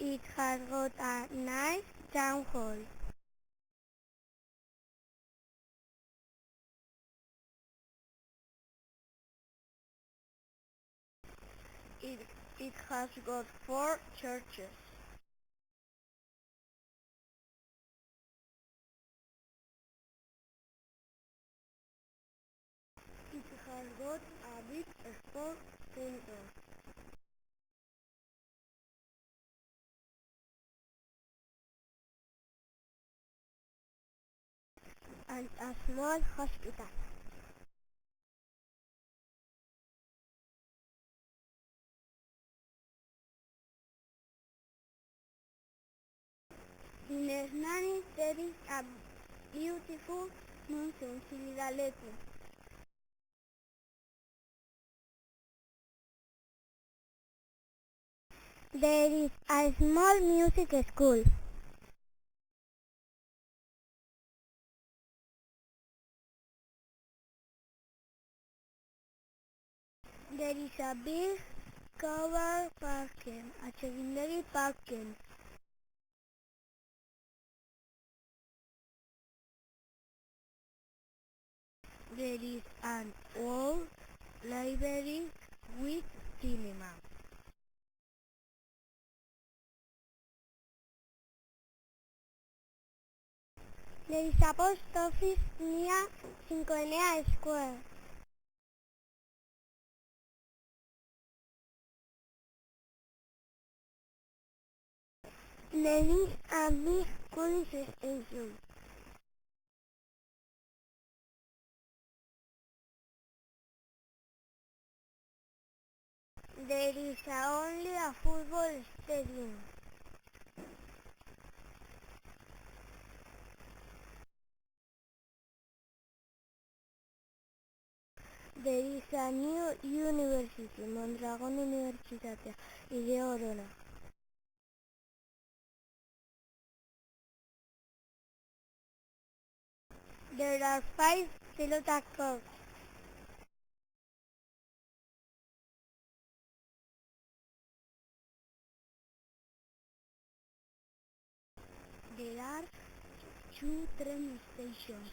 It has got a nice town hall. It, it has got 4 churches. It has got a big sports center. And a small hospital. In Hernani there is a beautiful mountain similar lake. There is a small music school. There is a big car parking, a secondary parking. There is an old library with cinema. There is a post office near Cinquenea Square. There is a big police station. There is only a football stadium. There is a new university, Mondragon Universitatea Ideorona. There are 5 pelota courts. There are 2 train stations.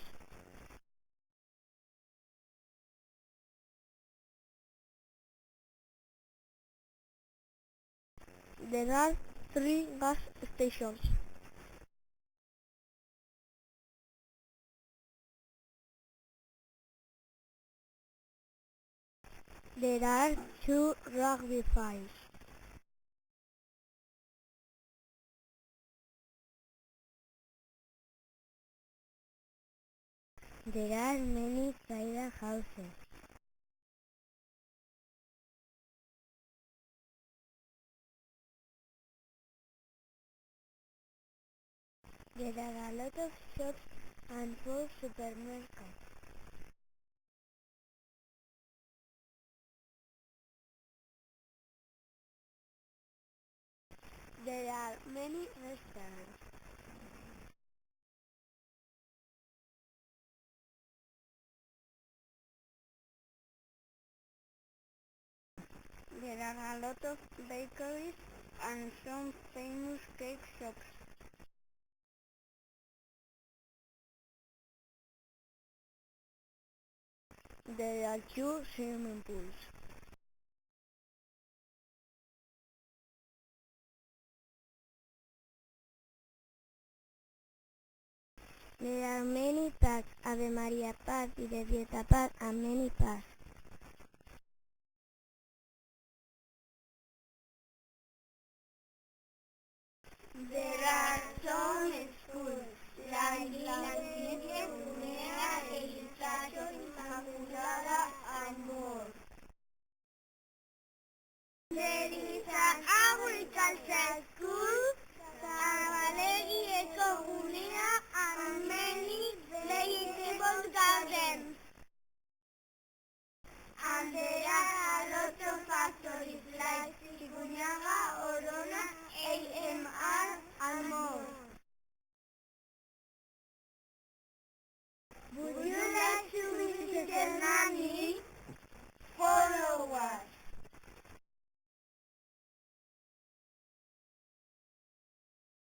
There are 3 gas stations. There are 2 rugby fields. There are many private houses. There are a lot of shops and 4 supermarkets. There are many restaurants. There are a lot of bakeries and some famous cake shops. There are 2 swimming pools. There are many parks, Ave Maria Park, Idevieta Park, and many parks. There